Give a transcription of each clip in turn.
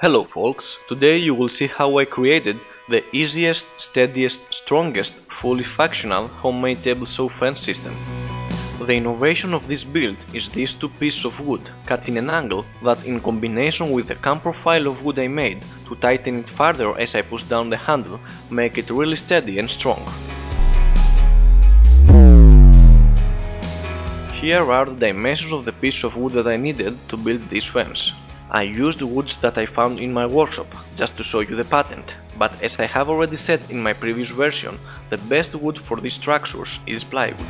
Hello folks, today you will see how I created the easiest, steadiest, strongest, fully functional homemade table saw fence system. The innovation of this build is these two pieces of wood cut in an angle that, in combination with the cam profile of wood I made to tighten it further as I push down the handle, make it really steady and strong. Here are the dimensions of the piece of wood that I needed to build this fence. I used woods that I found in my workshop, just to show you the patent, but as I have already said in my previous version, the best wood for these structures is plywood.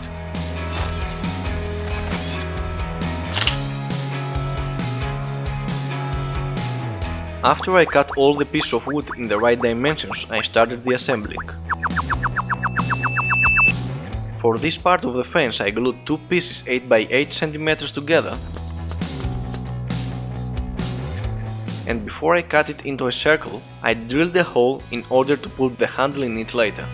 After I cut all the pieces of wood in the right dimensions, I started the assembling. For this part of the fence I glued two pieces 8 by 8 cm together, and before I cut it into a circle, I drilled a hole in order to put the handle in it later.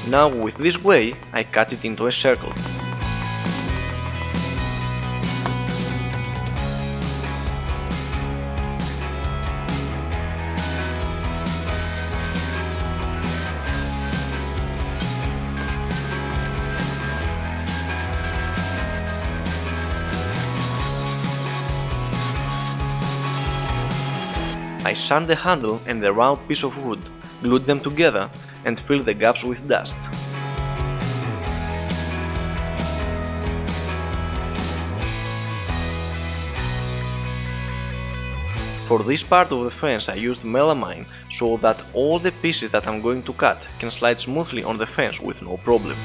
Now with this way I cut it into a circle. I sand the handle and the round piece of wood, glued them together and filled the gaps with dust. For this part of the fence I used melamine so that all the pieces that I'm going to cut can slide smoothly on the fence with no problem.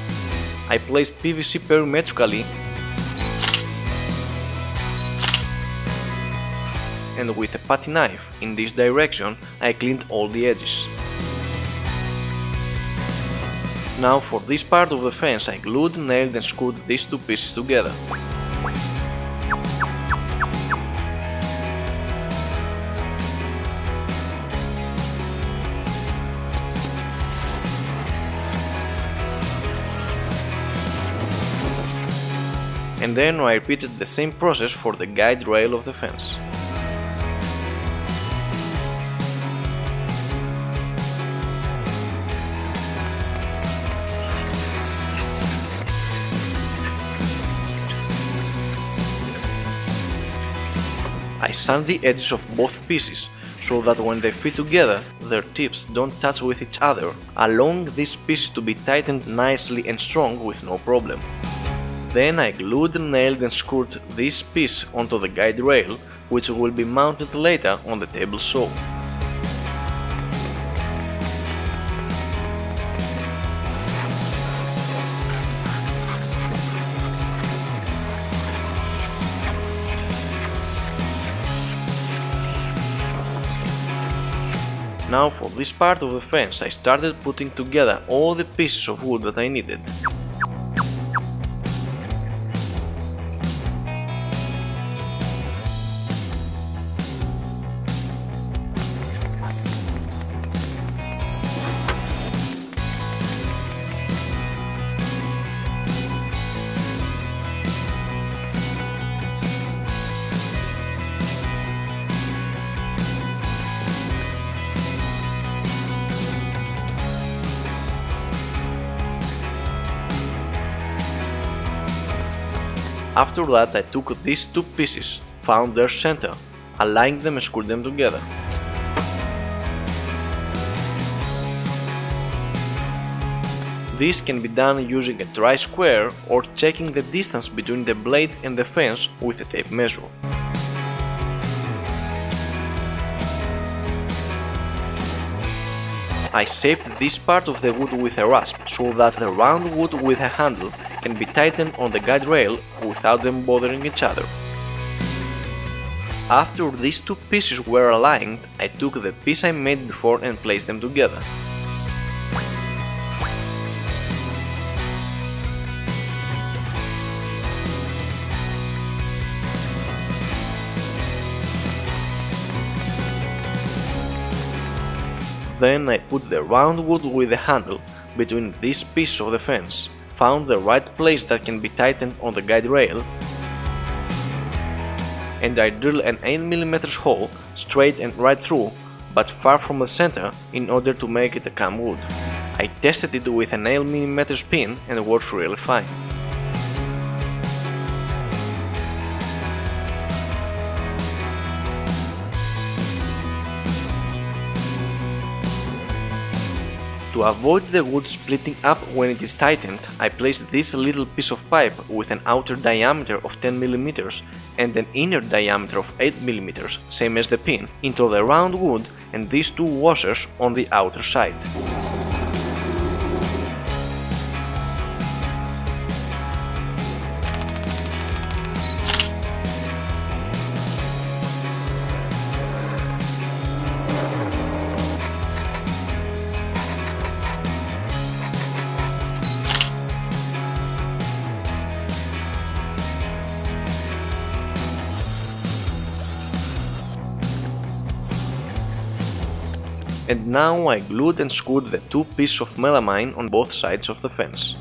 I placed PVC perimetrically and with a putty knife in this direction I cleaned all the edges. Now for this part of the fence I glued, nailed and screwed these two pieces together. And then I repeated the same process for the guide rail of the fence. I sand the edges of both pieces so that when they fit together their tips don't touch with each other, allowing these pieces to be tightened nicely and strong with no problem. Then I glued, nailed and screwed this piece onto the guide rail, which will be mounted later on the table saw. Now for this part of the fence I started putting together all the pieces of wood that I needed. After that I took these two pieces, found their center, aligned them and screwed them together. This can be done using a tri-square or checking the distance between the blade and the fence with a tape measure. I shaped this part of the wood with a rasp so that the round wood with a handle can be tightened on the guide rail without them bothering each other. After these two pieces were aligned, I took the piece I made before and placed them together. Then I put the round wood with the handle between these pieces of the fence, found the right place that can be tightened on the guide rail, and I drill an 8mm hole straight and right through, but far from the center, in order to make it a cam wood. I tested it with an 8mm pin and it works really fine. To avoid the wood splitting up when it is tightened, I placed this little piece of pipe with an outer diameter of 10mm and an inner diameter of 8mm, same as the pin, into the round wood and these two washers on the outer side. And now I glued and screwed the two pieces of melamine on both sides of the fence.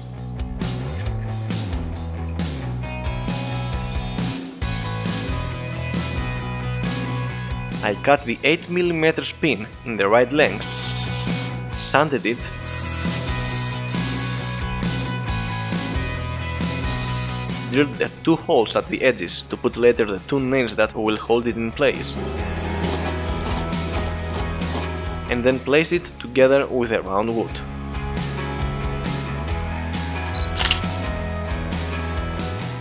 I cut the 8mm pin in the right length, sanded it, drilled the two holes at the edges to put later the two nails that will hold it in place, and then place it together with the round wood.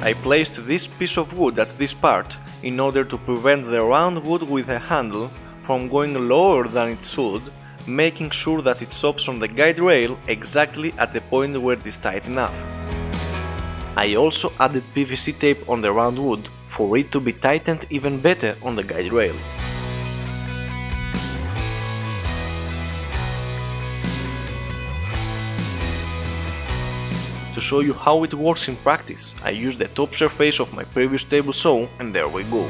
I placed this piece of wood at this part in order to prevent the round wood with the handle from going lower than it should, making sure that it stops on the guide rail exactly at the point where it is tight enough. I also added PVC tape on the round wood for it to be tightened even better on the guide rail. To show you how it works in practice, I used the top surface of my previous table saw and there we go.